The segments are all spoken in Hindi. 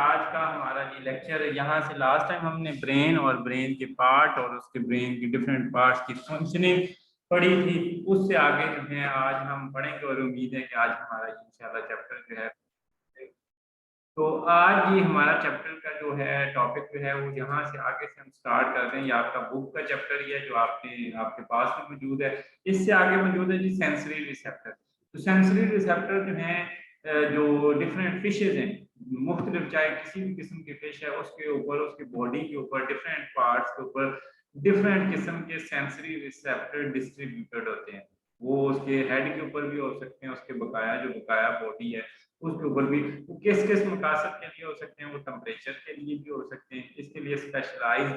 आज का हमारा ये लेक्चर है। यहाँ से लास्ट टाइम हमने ब्रेन और ब्रेन के पार्ट और उसके ब्रेन की डिफरेंट पार्ट्स की फंक्शनिंग पढ़ी थी। उससे आगे जो है आज हम पढ़ेंगे और उम्मीद है कि आज हमारा इंशाल्लाह चैप्टर जो है, तो आज ये हमारा चैप्टर का जो है टॉपिक जो है वो यहाँ से आगे से हम स्टार्ट करते हैं। ये आपका बुक का चैप्टर ही है जो आपके पास में मौजूद है। इससे आगे मौजूद है जी सेंसरी रिसेप्टर। तो सेंसरी रिसेप्टर जो है जो डिफरेंट फिशेज हैं, मुख्तलिफ चाहे किसी भी किस्म की फिश है उसके ऊपर, उसकी बॉडी के ऊपर, डिफरेंट पार्ट्स के ऊपर डिफरेंट किस्म के सेंसरी रिसेप्टर डिस्ट्रीब्यूटेड होते हैं। वो उसके हेड के ऊपर भी हो सकते हैं, उसके बकाया जो बकाया बॉडी है उसके ऊपर भी। वो किस किस मकासद के लिए हो सकते हैं, वो टेम्परेचर के लिए भी हो सकते हैं, इसके लिए स्पेशलाइज्ड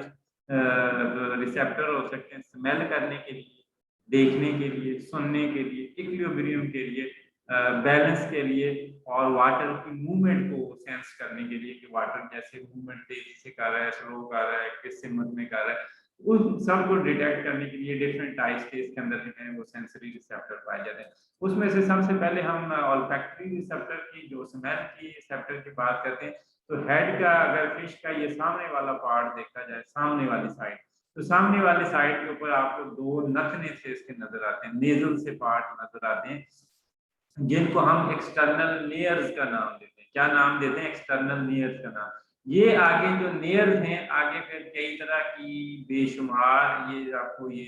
रिसेप्टर हो सकते हैं, स्मेल करने के लिए, देखने के लिए, सुनने के लिए, इक्विलिब्रियम के लिए, बैलेंस के लिए, और वाटर की मूवमेंट को सेंस करने के लिए कि वाटर कैसे मूवमेंट तेजी से कर रहा है, स्लो कर रहा है, किस सिमत में कर रहा है। उन सब को डिटेक्ट करने के लिए डिफरेंट टाइप्स के इसके अंदर जो है वो सेंसरी रिसेप्टर पाए जाते हैं। उसमें से सबसे पहले हम ऑल्फैक्टरी रिसेप्टर की, जो स्मेल की रिसेप्टर की बात करते हैं। तो हेड का, अगर फिश का ये सामने वाला पार्ट देखा जाए, सामने वाली साइड, तो सामने वाले साइड के ऊपर आपको दो नथने से इसके नजर आते हैं, नेजल से पार्ट नजर आते हैं, जिनको हम एक्सटर्नल लेयर्स का नाम देते हैं। क्या नाम देते हैं? एक्सटर्नल लेयर्स का नाम। ये आगे जो लेयर्स हैं, आगे फिर कई तरह की बेशुमार, ये आपको ये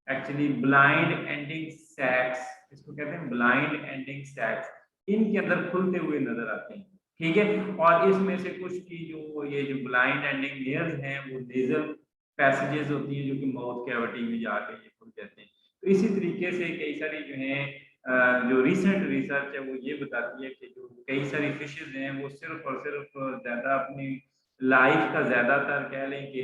एक्चुअली ब्लाइंड एंडिंग सैक्स, इसको कहते हैं ब्लाइंड एंडिंग सैक्स, इनके अंदर खुलते हुए नजर आते हैं। ठीक है, और इसमें से कुछ की जो ये जो ब्लाइंड एंडिंग लेयर्स हैं वो नेजल पैसेजेस होती हैं जो कि माउथ कैविटी में जाके ये खुल जाते हैं। तो इसी तरीके से कई सारी जो है जो रिसेंट रिसर्च है वो ये बताती है कि जो कई सारी फिशेज हैं वो सिर्फ और सिर्फ ज्यादा अपनी लाइफ का ज्यादातर कह लें कि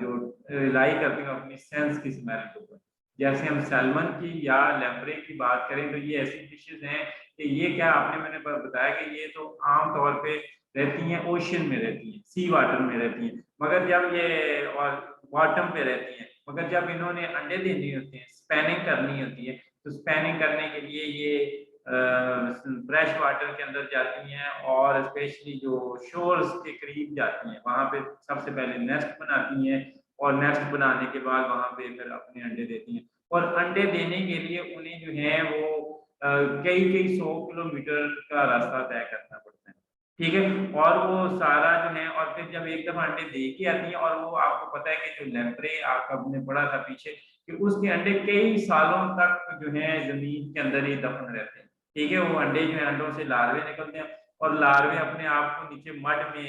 जो रिलाई करती हैं अपनी सेंस की स्मेल के ऊपर। जैसे हम सैल्मन की या लेम्प्रे की बात करें तो ये ऐसी फिशेज हैं कि ये क्या आपने मैंने बताया कि ये तो आम तौर पे रहती हैं ओशन में, रहती हैं सी वाटर में रहती हैं, मगर जब ये और बॉटम पे रहती हैं, मगर जब इन्होंने अंडे देने होते हैं, स्पैनिंग करनी होती है, तो स्पैनिंग करने के लिए ये फ्रेश वाटर के अंदर जाती हैं और स्पेशली जो शोर्स के करीब जाती हैं, वहां पे सबसे पहले नेस्ट बनाती हैं और नेस्ट बनाने के बाद वहां पे फिर अपने अंडे देती हैं। और अंडे देने के लिए उन्हें जो है वो कई कई 100 किलोमीटर का रास्ता तय करना पड़ता है। ठीक है, और वो सारा जो है, और फिर जब एक दफा अंडे दे के आती है, और वो आपको पता है कि जो लेम्प्रे आपने पढ़ा था पीछे कि उसके अंडे कई सालों तक जो है जमीन के अंदर ही दफन रहते हैं। ठीक है, वो अंडे जो है, अंडों से लार्वे निकलते हैं और लार्वे अपने आप को नीचे मड में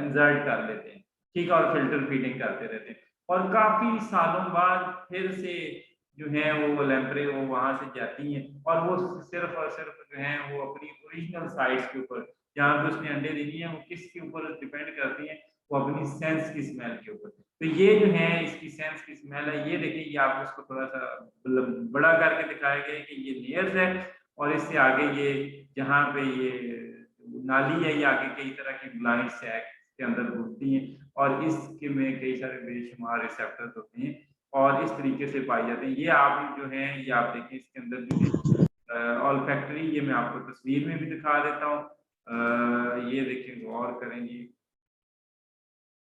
इंसर्ट कर लेते हैं। ठीक है, और फिल्टर फीडिंग करते रहते हैं, और काफी सालों बाद फिर से जो है वो लेम्प्रे वो वहां से जाती हैं, और वो सिर्फ और सिर्फ जो है वो अपनी ओरिजिनल साइट्स के ऊपर जहाँ पे उसने अंडे देनी है वो किसके ऊपर डिपेंड करती हैं, वो अपनी सेंस की स्मेल के ऊपर। तो ये जो है इसकी सेंस की स्मेल है, ये देखिए, ये आपको इसको थोड़ा सा बड़ा करके दिखाया गया है कि ये लेयर्स है, और इससे आगे ये जहाँ पे ये नाली है, ये आगे कई तरह की ब्लाइंड सैक के अंदर घुसती हैं, और इसके में कई सारे बेशुमार रिसेप्टर्स होते हैं और इस तरीके से पाई जाते हैं। ये आप जो है ये आप देखिए इसके अंदर जो है ऑल फैक्ट्री, ये मैं आपको तस्वीर में भी दिखा देता हूँ। ये देखिए, गौर करेंगे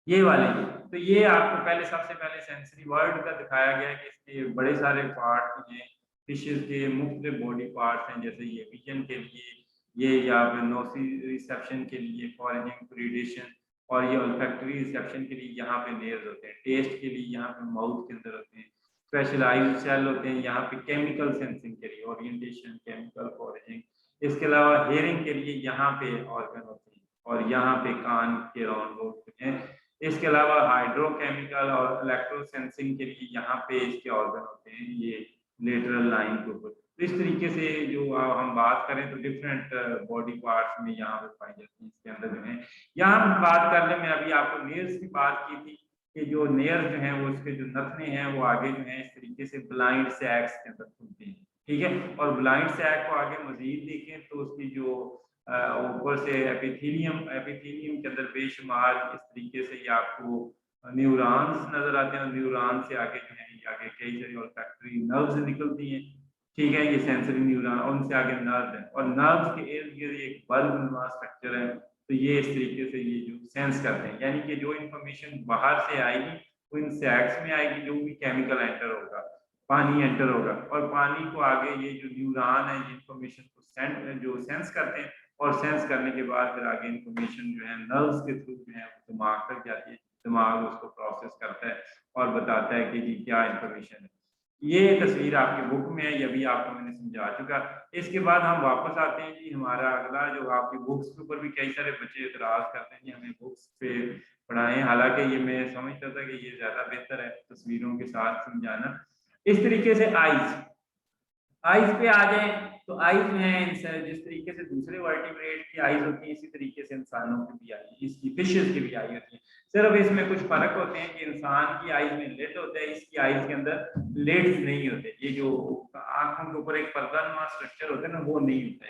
ये वाले। तो ये आपको पहले सबसे पहले सेंसरी वर्ड का दिखाया गया है कि इसके बड़े सारे पार्ट हैं, फिशेज के मुख्तलिफ बॉडी पार्ट्स हैं, जैसे ये विजन के लिए, ये या फिर नोसी रिसेप्शन के लिए, फॉरेजिंग प्रीडेशन, और ये ऑल्फैक्टरी रिसेप्शन के लिए यहाँ पे लेयर्स होते हैं, टेस्ट के लिए यहाँ पे माउथ के अंदर होते हैं, स्पेशलाइज्ड सेल होते हैं यहाँ पे केमिकल सेंसिंग के लिए, ओरिएंटेशन, केमिकल, फॉरेजिंग। इसके अलावा हेयरिंग के लिए यहाँ पे ऑर्गन होते हैं, और यहाँ पे कान के राउंड होते हैं। इसके अलावा हाइड्रोकेमिकल और इलेक्ट्रो सेंसिंग के लिए यहाँ पे इसके ऑर्गन होते हैं, ये लेटरल लाइन के ऊपर। तो इस तरीके से जो हम बात करें तो डिफरेंट बॉडी पार्ट्स में यहाँ पे पाई जाती है इसके अंदर जो है। यहाँ हम बात कर ले, मैं अभी आपको नेल्स की बात की थी कि जो नेयर जो है वो उसके जो नथने हैं वो आगे जो है इस तरीके से ब्लाइंड सैक्स के अंदर खुलते हैं। ठीक है, और ब्लाइंड सैक को आगे मजीद देखें तो उसकी जो ऊपर से एपिथेलियम, एपिथेलियम के अंदर बेशुमार इस तरीके से ये आपको न्यूरॉन्स नजर आते हैं, और न्यूरॉन से आगे जो है ये आगे कई सारी ऑल्फैक्टरी नर्व्स निकलती हैं। ठीक है, ये सेंसरी न्यूरॉन, और उनसे आगे नर्व है, और नर्व्स के इर्द गिर्द एक बल्ब नुमा स्ट्रक्चर है तो ये इस तरीके से ये जो सेंस करते हैं, यानी कि जो इंफॉर्मेशन बाहर से आएगी वो इन सैक्स में आएगी, जो भी केमिकल एंटर होगा, पानी एंटर होगा, और पानी को आगे ये जो न्यूरॉन है ये इंफॉर्मेशन को जो सेंस करते हैं, और सेंस करने के बाद फिर आगे इंफॉर्मेशन जो है नर्व्स के थ्रू जो है वो दिमाग तक जाती है, दिमाग उसको प्रोसेस करता है और बताता है कि जी क्या इंफॉर्मेशन है। ये तस्वीर आपकी बुक में है, ये भी आपको मैंने समझा चुका। इसके बाद हम वापस आते हैं जी, हमारा अगला जो आपकी बुक्स के ऊपर भी कई सारे बच्चे एतराज करते हैं कि हमें बुक्स पे पढ़ाएं, हालांकि ये मैं समझता था कि ये ज्यादा बेहतर है तस्वीरों के साथ समझाना। इस तरीके से आइज पे आ जाए तो आइज जो है जिस तरीके से दूसरे वर्टिब्रेट की आइज होती है, इसी तरीके से इंसानों की भी आई, इसकी फिशेस की भी आई होती है। सिर्फ इसमें कुछ फर्क होते हैं कि इंसान की आइज में लिड होता है, इसकी आइज के अंदर लिड्स नहीं होते। ये जो आंखों के ऊपर एक पर्दानुमा स्ट्रक्चर होता है ना, वो नहीं होता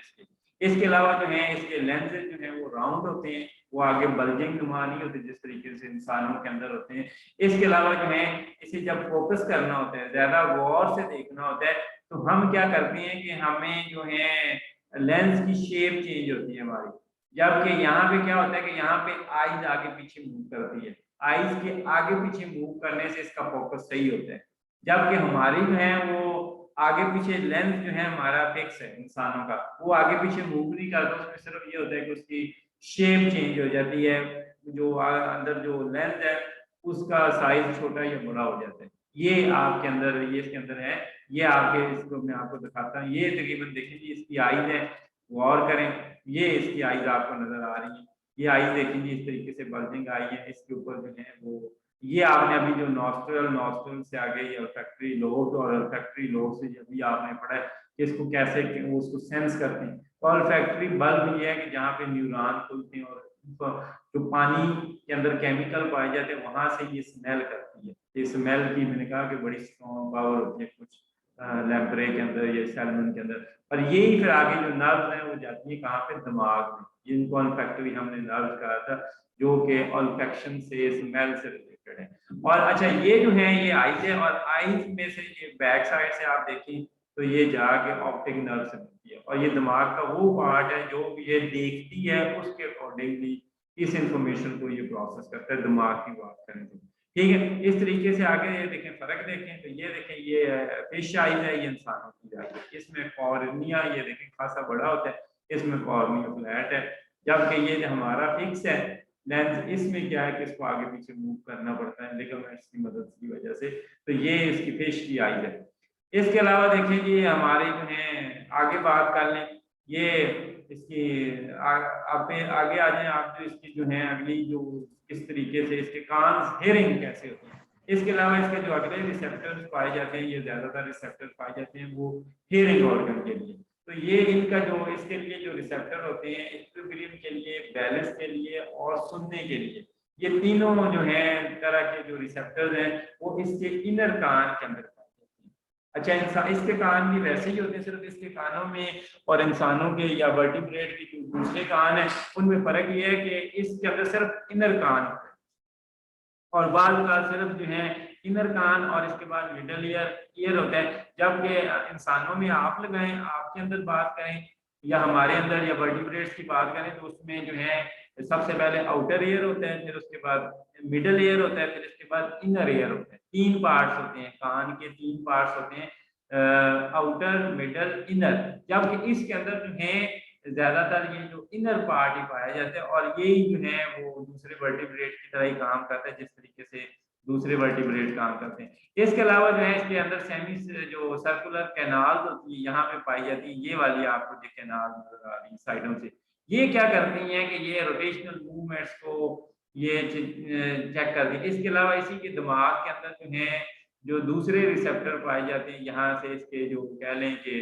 इसके अलावा जो है इसके लेंसेज जो है वो राउंड होते हैं, वो आगे बल्जिंग नुमा नहीं होते जिस तरीके से इंसानों के अंदर होते हैं। इसके अलावा जो है इसे जब फोकस करना होता है, ज्यादा गौर से देखना होता है, तो हम क्या करते हैं कि हमें जो है लेंस की शेप चेंज होती है हमारी, जबकि यहाँ पे क्या होता है कि यहाँ पे आईज आगे पीछे मूव करती है, आईज के आगे पीछे मूव करने से इसका फोकस सही होता है, जबकि हमारी जो है वो आगे पीछे लेंस जो है हमारा फिक्स है इंसानों का, वो आगे पीछे मूव नहीं करता, उसमें सिर्फ ये होता है कि उसकी शेप चेंज हो जाती है, जो अंदर जो लेंस है उसका साइज छोटा या बड़ा हो जाता है। ये आपके अंदर, ये इसके अंदर है, ये आपके, इसको मैं आपको दिखाता हूँ। ये तकरीबन देखें जी इसकी आईज है, गौर करें, ये इसकी आईज आपको नजर आ रही है, ये आईज देखें जी इस तरीके से बल्जिंग आई है, इसके ऊपर जो है वो, ये आपने अभी जो नॉस्ट्रल से आगे ये olfactory लोब, और olfactory लोब से अभी आपने पढ़ा है कि इसको कैसे वो उसको सेंस करते हैं। तो olfactory बल्ब ये है कि जहाँ पे न्यूरॉन खुलते हैं और जो पानी के अंदर केमिकल पाए जाते हैं वहां से ये स्मेल करती है। ये स्मेल की मैंने कहा कि बड़ी स्ट्रॉन्ग पावर होती है कुछ लैम्प्रे के अंदर या सैल्मन के अंदर, और यही फिर आगे जो नर्व्स हैं वो जाती है कहाँ पे, दिमाग में, जिनको olfactory हमने नर्व्स कहा था, जो कि ऑल्फेक्शन से, स्मेल से रिलेटेड है। और अच्छा ये जो है ये आईज है, और आईज में से ये बैक साइड से आप देखें तो ये जाके ऑप्टिक नर्व से बनती है, और ये दिमाग का वो पार्ट है जो ये देखती है, उसके अकॉर्डिंगली इस इंफॉर्मेशन को ये प्रोसेस करता है, दिमाग की बात करें तो। ठीक है, इस तरीके से आगे ये देखें, फर्क देखें तो ये देखें, ये फिश आइज है, ये इंसानों की आइज है, इसमें कॉर्निया ये देखें खासा बड़ा होता है, इसमें कॉर्निया फ्लैट है, जबकि ये जो हमारा फिक्स है लेंस, इसमें क्या है कि इसको आगे पीछे मूव करना पड़ता है लिगामेंट्स की मदद की वजह से। तो ये इसकी फिश की आइज है। इसके अलावा देखें जी हमारे जो है आगे बात कर लें, ये इसकी आगे आ जाए आप, जो इसकी जो है अगली जो किस तरीके से इसके कान हेयरिंग कैसे होती है। इसके अलावा इसके जो अगले रिसेप्टर्स पाए जाते हैं, ये ज्यादातर रिसेप्टर्स पाए जाते हैं वो हेयरिंग ऑर्गन के लिए। तो ये इनका जो इसके लिए जो रिसेप्टर होते हैं इक्विलिब्रियम के लिए, बैलेंस के लिए और सुनने के लिए, ये तीनों जो है तरह के जो रिसेप्टर्स हैं वो इसके इनर कान के अंदर पाए जाते हैं। अच्छा, इंसान इसके कान भी वैसे ही होते हैं, सिर्फ इसके कानों में और इंसानों के या वर्टिब्रेट के जो दूसरे कान है उनमें फर्क ये है कि इसके अंदर सिर्फ इनर कान होते हैं, और बाल का सिर्फ जो है इनर कान और इसके बाद मिडल ईयर होता है। जबकि इंसानों में आप लगाएं, आपके अंदर बात करें या हमारे अंदर या वर्टिब्रेट्स की बात करें तो उसमें जो है सबसे पहले आउटर ईयर होता है, फिर उसके बाद मिडल ईयर होता है, फिर इसके बाद इनर ईयर होता है। तीन पार्ट्स होते हैं, कान के तीन पार्ट्स होते हैं, आउटर, मिडल, इनर, जबकि इसके अंदर जो है ज्यादातर ये जो इनर पार्ट ही पाया जाता है, और यही जो है वो दूसरे वर्टिब्रेट की तरह ही काम करता है जिस तरीके से दूसरे वर्टिब्रेट काम करते हैं। इसके अलावा जो है इसके अंदर सेमी जो सर्कुलर कैनाल होती है यहाँ पे पाई जाती है, ये वाली आपको जो कैनाल नजर आ रही है साइडों से, ये क्या करती हैं कि ये रोटेशनल मूवमेंट्स को ये चेक करती है। इसके अलावा इसी के दिमाग के अंदर जो है जो दूसरे रिसेप्टर पाए जाते हैं, यहाँ से इसके जो कह लें कि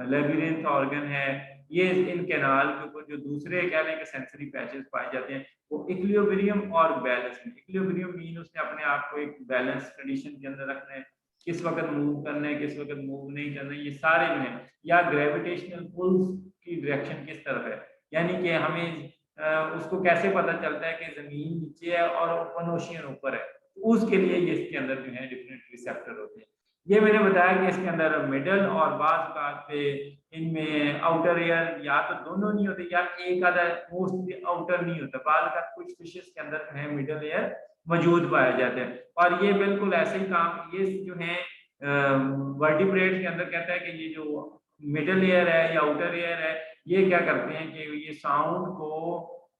लेबिरिंथ ऑर्गन है, ये इन कैनाल के ऊपर जो दूसरे कह लें कि सेंसरी पैचेस पाए जाते हैं, वो इक्विलिब्रियम और बैलेंस में, इक्विलिब्रियम मीन उसने अपने आप को एक बैलेंस कंडीशन के अंदर रखना है, किस वक्त मूव करना है, किस वक्त मूव नहीं करना है, ये सारे जो है, या ग्रेविटेशनल पुल्स की डायरेक्शन किस तरफ है, यानी कि हमें उसको कैसे पता चलता है कि जमीन नीचे है और ओपन ओशियन ऊपर है, उसके लिए ये इसके अंदर जो है डिफरेंट रिसेप्टर होते हैं। ये मैंने बताया कि इसके अंदर मिडल और बाज का पे इनमें आउटर एयर या तो दोनों नहीं होते या एक आधा मोस्टली आउटर नहीं होता, बाज का कुछ फिशेस के अंदर है मिडल एयर मौजूद पाए जाते हैं। और ये बिल्कुल ऐसे ही काम ये जो है वर्टिब्रेट के अंदर कहता है कि ये जो मिडल एयर है या आउटर एयर है ये क्या करते हैं कि ये साउंड को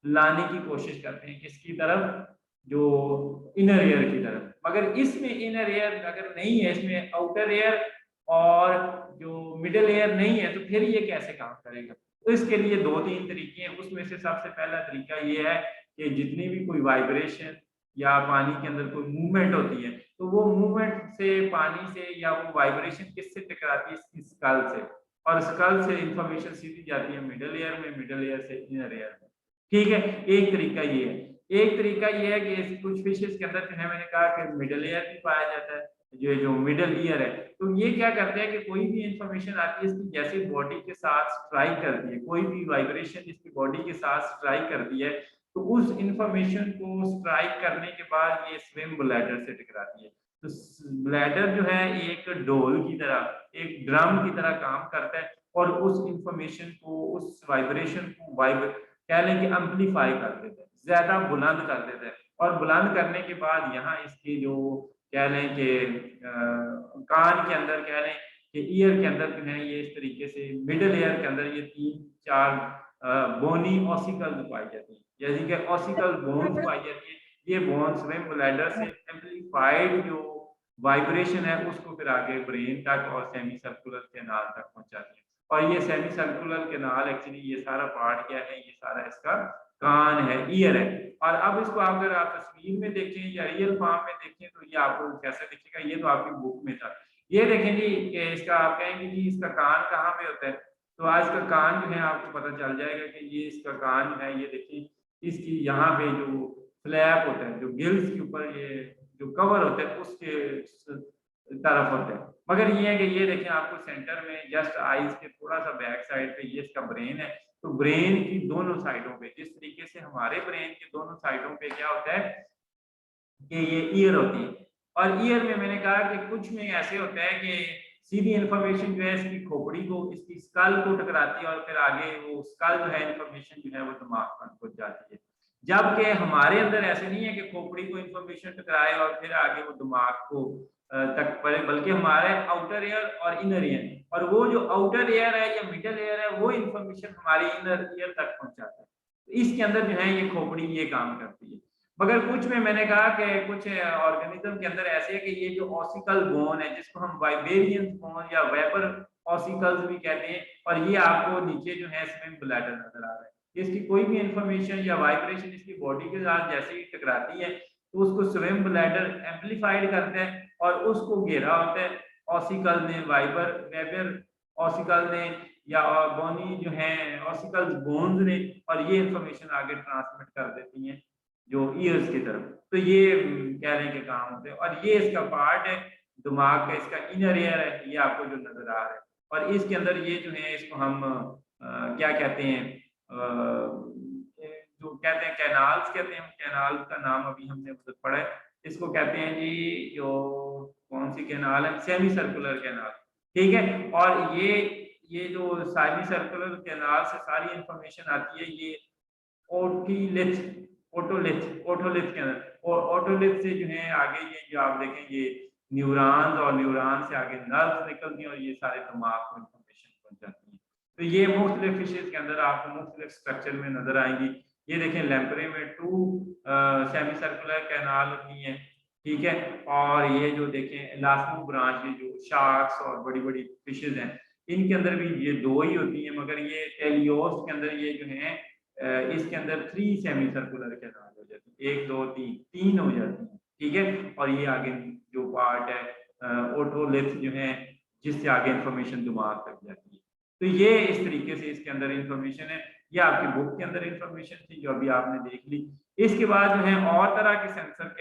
लाने की कोशिश करते हैं किसकी तरफ, जो इनर एयर की तरफ। मगर इसमें इनर एयर अगर नहीं है, इसमें आउटर एयर और जो मिडल एयर नहीं है, तो फिर ये कैसे काम करेगा? तो इसके लिए दो तीन तरीके हैं। उसमें से सबसे पहला तरीका ये है कि जितनी भी कोई वाइब्रेशन या पानी के अंदर कोई मूवमेंट होती है, तो वो मूवमेंट से पानी से या वो वाइब्रेशन किससे टकराती है? इसकी स्कल से, और स्कल से इंफॉर्मेशन सीधी जाती है मिडल एयर में, मिडल एयर से इनर एयर में। ठीक है, एक तरीका ये है। एक तरीका ये है कि कुछ फिशेस के अंदर जो है मैंने कहा कि मिडल एयर भी पाया जाता है, जो मिडल ईयर है। तो ये क्या करते हैं कि कोई भी इंफॉर्मेशन आती है इसकी जैसे बॉडी के साथ स्ट्राइक करती है, कोई भी वाइब्रेशन इसकी बॉडी के साथ स्ट्राइक करती है, तो उस इंफॉर्मेशन को स्ट्राइक करने के बाद ये स्विम ब्लैडर से टकराती है। तो ब्लैडर जो है एक ढोल की तरह, एक ड्रम की तरह काम करता है और उस इंफॉर्मेशन को, उस वाइब्रेशन को कह लें कि एम्पलीफाई कर देता है, ज्यादा बुलंद कर देता है। और बुलंद करने के बाद यहाँ इसकी जो कह लें कि कान के अंदर, कह लें कि ईयर के अंदर जो है ये इस तरीके से मिडल ईयर के अंदर ये 3-4 बोनी ऑसिकल्स पाई जाती है, जैसे कि ऑसिकल बोन्स पाई जाती है। ये बोन्स में ब्लैडर से एम्पलीफाइड जो वाइब्रेशन है उसको फिर आगे ब्रेन तक और सेमी सर्कुलर कैनाल तक पहुंचाती है। और ये सेमी सर्कुलर कैनाल एक्चुअली ये सारा पार्ट क्या है, ये सारा इसका कान है, ईयर है। और अब इसको अगर आप तस्वीर में देखें या रियल फॉर्म में देखें तो ये आपको कैसे दिखेगा, ये तो आपकी बुक में था। ये देखें जी कि इसका आप कहेंगे जी इसका कान कहाँ पे होता है, तो आज का कान जो है आपको पता चल जाएगा कि ये इसका कान है। ये देखिए इसकी यहाँ पे जो फ्लैप होता है, जो गिल्स के ऊपर ये जो कवर होता है उसके तरफ होता है। मगर ये है कि ये देखें आपको सेंटर में जस्ट आईज के थोड़ा सा बैक साइड पे ये इसका ब्रेन है। तो ब्रेन की दोनों साइडों पे, जिस तरीके से हमारे ब्रेन के दोनों साइडों पे क्या होता है कि ये ईयर होती है। और ईयर में मैंने कहा कि कुछ में ऐसे होता है कि सीधी इंफॉर्मेशन जो है इसकी खोपड़ी को, इसकी स्कल को टकराती है और फिर आगे वो स्कल जो है इंफॉर्मेशन जो है वो दिमाग तक पहुंच जाती है। जबकि हमारे अंदर ऐसे नहीं है कि खोपड़ी को इंफॉर्मेशन टकराए और फिर आगे वो दिमाग को तक पड़े, बल्कि हमारे आउटर एयर और इनर एयर, और वो जो आउटर एयर है या मिडल एयर है वो इंफॉर्मेशन हमारी इनर एयर तक पहुंचाता है। तो इसके अंदर जो है ये खोपड़ी ये काम करती है। मगर कुछ में मैंने कहा कि कुछ ऑर्गेनिज्म के अंदर ऐसे है कि ये जो ऑसिकल बोन है, जिसको हम वाइबेरियन बोन या वेपर ऑसिकल्स भी कहते हैं, और ये आपको नीचे जो है स्विम ब्लैडर नजर आ रहा है। इसकी कोई भी इंफॉर्मेशन या वाइब्रेशन इसकी बॉडी के साथ जैसे ही टकराती है तो उसको स्विम ब्लैडर एम्पलीफाइड करते हैं और उसको घेरा होता है ऑसिकल ने, वाइबर वेबर ऑसिकल ने या बोनी जो है ऑसिकल्स बोन्स ने, और ये इंफॉर्मेशन आगे ट्रांसमिट कर देती हैं जो ईयर्स की तरफ। तो ये कहने के काम होते हैं। और ये इसका पार्ट है दिमाग का, इसका इनर एयर है, ये आपको जो नजर आ रहा है। और इसके अंदर ये जो है इसको हम क्या कहते हैं, जो कहते हैं कैनाल्स कहते हैं। कैनाल का नाम अभी हमने पढ़ा है, इसको कहते हैं जी जो कौन सी कैनाल है, सेमी सर्कुलर कैनाल। ठीक है, और ये जो सेमी सर्कुलर कैनाल से सारी इंफॉर्मेशन आती है, ये ओटिलिथ ओटोलिथ के अंदर, और ओटोलिथ से जो है आगे ये जो आप देखें ये न्यूरॉन्स, और न्यूरॉन से आगे नर्व्स निकलती हैं और ये सारे दिमाग को इंफॉर्मेशन पहुंच जाती है। तो ये मुख्तलिफ फिशेज के अंदर आपको मुख्तलिफ स्ट्रक्चर में नजर आएंगी। ये देखें लैम्प्रे में 2 सेमी सर्कुलर कैनाल होती हैं। ठीक है, और ये जो देखें इलास्मो ब्रांच, ये जो शार्क्स और बड़ी बड़ी फिशेज हैं इनके अंदर भी ये 2 ही होती हैं। मगर ये टेलियोस्ट के अंदर ये जो है इसके अंदर 3 सेमी सर्कुलर कैनाल हो जाती है, 1 2 3 हो जाती है। ठीक है, और ये आगे जो पार्ट है ओटोलिथ जो है जिससे आगे इंफॉर्मेशन दिमाग तक जाती है। तो ये इस तरीके से इसके अंदर इंफॉर्मेशन है। ये आपकी बुक के अंदर इंफॉर्मेशन थी जो अभी आपने देख ली। इसके बाद जो है और तरह के सेंसर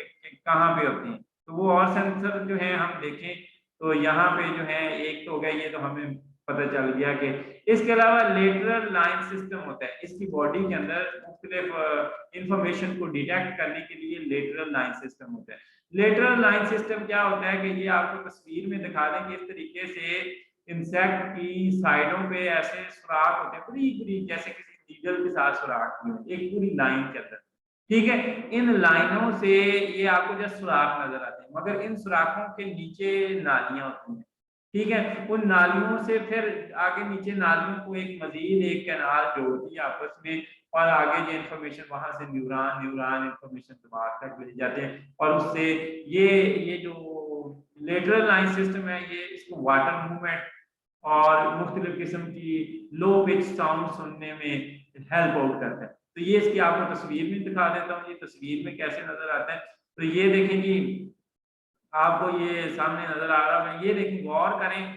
कहाँ पे होते हैं, तो वो और सेंसर जो है हम देखें तो यहाँ पे जो है एक तो हो गया, ये तो हमें पता चल गया कि इसके अलावा लेटरल लाइन सिस्टम होता है। इसकी बॉडी के अंदर मुख्तलिफ इंफॉर्मेशन को डिटेक्ट करने के लिए लेटरल लाइन सिस्टम होता है। लेटरल लाइन सिस्टम क्या होता है कि ये आपको तस्वीर में दिखा दें कि इस तरीके से इंसेक्ट की साइडों पे ऐसे सुराख होते हैं, पूरी पूरी जैसे किसी नीडल के साथ सुराख किए होते हैं, एक पूरी लाइन के अंदर। ठीक है, इन लाइनों से ये आपको जस्ट सुराख नजर आते हैं, मगर इन सुराखों के नीचे नालियां होती हैं। ठीक है, उन नालियों से फिर आगे नीचे नालियों को एक मजीद एक कैनाल जोड़ती है आपस में, और आगे ये इंफॉर्मेशन वहां से न्यूरॉन न्यूरॉन इंफॉर्मेशन दिमाग तक भेज जाते हैं, और उससे ये जो लेटरल लाइन सिस्टम है ये इसको वाटर मूवमेंट और मुख्तलिफ किस्म की लो पिच साउंड सुनने में हेल्प आउट करता है। तो ये इसकी आपको तस्वीर में दिखा देता हूँ, ये तस्वीर में कैसे नजर आता है। तो ये देखें जी, आपको ये सामने नजर आ रहा है, ये देखें गौर करें,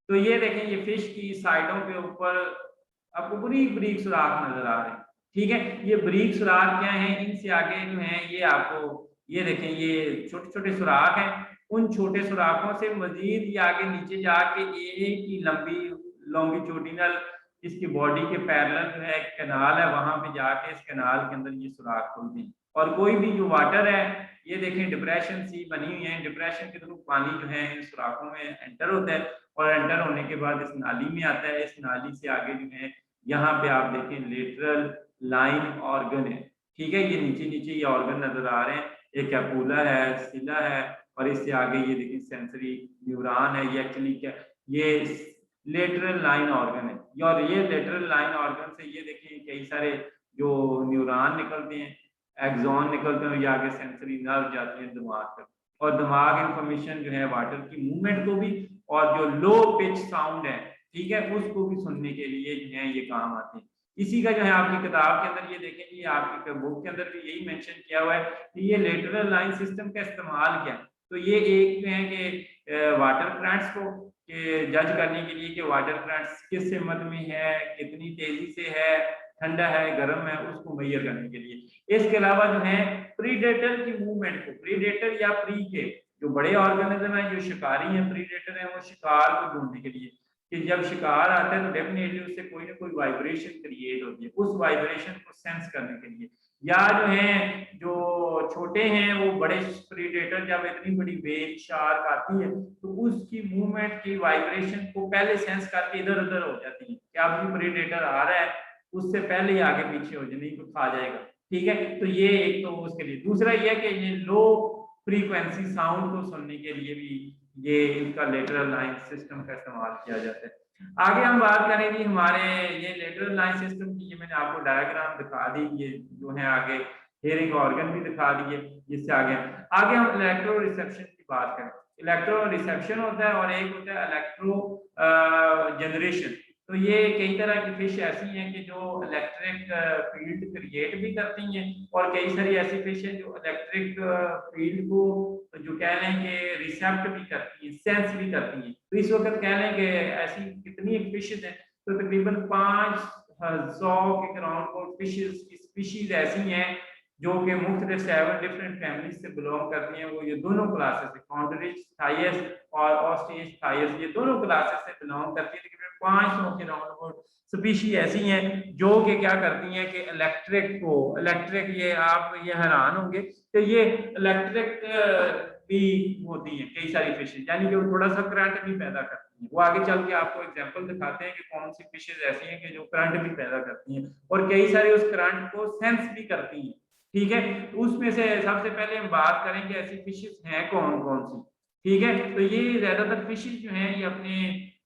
तो ये देखें ये फिश की साइडों के ऊपर आपको बारीक बारीक सुराख नजर आ रहे हैं। ठीक है, ये बारीक सुराख क्या है, इनसे आगे जो है ये आपको ये देखें ये छोटे छोटे सुराख हैं, उन छोटे सुराखों से मजीद ये आगे नीचे जाके एक ही लंबी लॉन्गिट्यूडिनल इसकी बॉडी के पैरेलल जो है एक कैनाल है, वहां पे जाके इस कैनाल के अंदर ये सुराख खुलते हैं, और कोई भी जो वाटर है ये देखें डिप्रेशन सी बनी हुई है, डिप्रेशन के थ्रू पानी जो है इन सुराखों में एंटर होता है, और एंटर होने के बाद इस नाली में आता है, इस नाली से आगे जो है यहाँ पे आप देखें लेटरल लाइन ऑर्गन है। ठीक है, ये नीचे नीचे ये ऑर्गन नजर आ रहे हैं, एक कैपुला है, सिला है, और इससे आगे ये देखिए सेंसरी न्यूरॉन है, ये एक्चुअली क्या ये लेटरल लाइन ऑर्गन है, और ये लेटरल लाइन ऑर्गन से ये देखिए कई सारे जो न्यूरॉन निकलते हैं, एक्सॉन निकलते हैं, ये आगे सेंसरी नर्व जाते हैं दिमाग तक, और दिमाग इंफॉर्मेशन जो है वाटर की मूवमेंट को भी और जो लो पिच साउंड है, ठीक है, उसको भी सुनने के लिए जो है ये काम आते हैं। इसी का जो है आपकी किताब के अंदर ये देखें जी, आपकी बुक के अंदर भी यही मेंशन किया हुआ है कि ये लेटरल लाइन सिस्टम का इस्तेमाल क्या है। तो ये एक जो है कि वाटर करंट्स को जज करने के लिए कि वाटर करंट्स किस हिम्मत में है, कितनी तेजी से है, ठंडा है, गर्म है, उसको मेजर करने के लिए। इसके अलावा जो है प्रीडेटर की मूवमेंट को, प्रीडेटर या प्री के जो बड़े ऑर्गेनिज्म है, जो शिकारी हैं, प्रीडेटर है, वो शिकार को ढूंढने के लिए कि जब शिकार आता है तो डेफिनेटली उससे कोई ना कोई वाइब्रेशन क्रिएट होती है, उस वाइब्रेशन को सेंस करने के लिए, या जो है जो छोटे हैं वो बड़े प्रीडेटर जब इतनी बड़ी वेल शार्क आती है तो उसकी मूवमेंट की वाइब्रेशन को पहले सेंस करके इधर उधर हो जाती है कि अब भी प्रीडेटर आ रहा है, उससे पहले ही आगे पीछे हो जाए, नहीं तो खा जाएगा। ठीक है, तो ये एक तो उसके लिए। दूसरा ये कि ये लो फ्रीक्वेंसी साउंड को सुनने के लिए भी ये इनका लेटरल लाइन सिस्टम का इस्तेमाल किया जाता है। आगे हम बात करेंगे हमारे ये लेटरल लाइन सिस्टम की, ये मैंने आपको डायग्राम दिखा दी, ये जो है आगे हेयरिंग ऑर्गन भी दिखा दिए, जिससे आगे हम इलेक्ट्रो रिसेप्शन की बात करें। इलेक्ट्रो रिसेप्शन होता है और एक होता है इलेक्ट्रो जनरेशन। तो ये कई तरह की फिश ऐसी हैं कि जो इलेक्ट्रिक फील्ड क्रिएट भी करती हैं, और कई सारी ऐसी फिश हैं जो इलेक्ट्रिक फील्ड को जो कह लें कि रिसेप्ट भी करती हैं, सेंस भी करती हैं। तो इस वक्त कह लें कि ऐसी कितनी फिशेज हैं, तो तकरीबन 500 के अराउंड फिशेज की स्पीशीज ऐसी हैं जो कि मुख्तलिफ 7 डिफरेंट फैमिलीज से बिलोंग करती हैं। वो ये दोनों क्लासेस से कॉन्ड्रिच थाइस और ऑस्ट्रिच थाइस, ये दोनों क्लासेस से बिलोंग करती है। 500 के राउंड स्पीशी ऐसी हैं जो कि क्या करती हैं कि इलेक्ट्रिक ये आप ये हैरान होंगे कि ये इलेक्ट्रिक भी होती हैं कई सारी फिशेज, यानी कि वो थोड़ा सा करंट भी पैदा करती हैं। वो आगे चल के आपको एग्जांपल दिखाते हैं कि कौन सी फिशेज ऐसी हैं कि जो करंट भी पैदा करती हैं और कई सारी उस करंट को सेंस भी करती हैं। ठीक है, तो उसमें से सबसे पहले हम बात करेंगे ऐसी फिशेज हैं कौन कौन सी। ठीक है, तो ये ज्यादातर फिशेज जो हैं ये अपने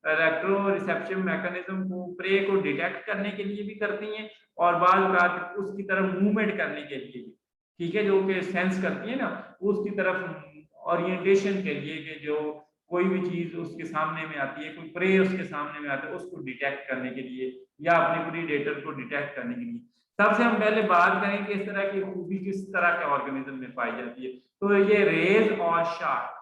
इलेक्ट्रो रिसेप्शन मैकेनिज्म को प्रे को डिटेक्ट करने के लिए भी करती हैं, और बाद रात उसकी तरफ मूवमेंट करने के लिए भी। ठीक है, जो कि सेंस करती है ना, उसकी तरफ ओरिएंटेशन के लिए कि जो कोई भी चीज उसके सामने में आती है, कोई प्रे उसके सामने में आता है, उसको डिटेक्ट करने के लिए या अपने प्रीडेटर को डिटेक्ट करने के लिए। सबसे हम पहले बात करें कि इस तरह की खूबी किस तरह के ऑर्गेनिज्म में पाई जाती है। तो ये रेज और शार्क,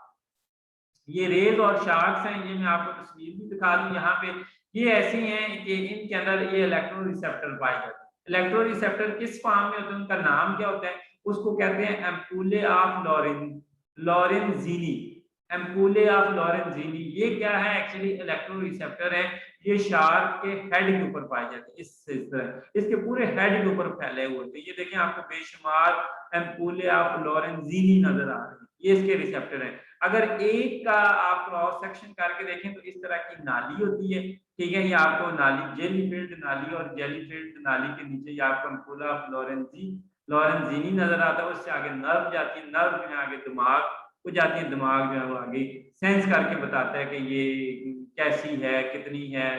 ये रेज और शार्क्स हैं, ये मैं आपको तस्वीर भी दिखा दूं यहाँ पे। ये ऐसी हैं कि इनके अंदर ये इलेक्ट्रो रिसेप्टर पाए जाते हैं। इलेक्ट्रो रिसेप्टर किस फॉर्म में होते हैं, उनका नाम क्या होता है, उसको कहते हैं एम्पुले ऑफ लॉरेंजीनी। एम्पुले ऑफ लॉरेंजीनी ये क्या है, एक्चुअली इलेक्ट्रो रिसेप्टर है। ये शार्क के हेड के ऊपर पाए जाते हैं। इस तरह इसके पूरे हेड के ऊपर फैले हुए थे। ये देखें आपको बेशुमार एम्पूले ऑफ लॉरेंजीनी नजर आ रही है, ये इसके रिसेप्टर हैं। अगर एक का आप क्रॉस सेक्शन करके देखें तो इस तरह की नाली होती है, ठीक है। ये आपको नाली जेली फील्ड नाली और जेली फील्ड नाली के नीचे ये आपको एम्पूला ऑफ लॉरेंजीनी नजर आता है। उससे आगे नर्व जाती है, नर्व जो है आगे दिमाग को जाती है, दिमाग जो है वो आगे सेंस करके बताता है कि ये कैसी है, कितनी है,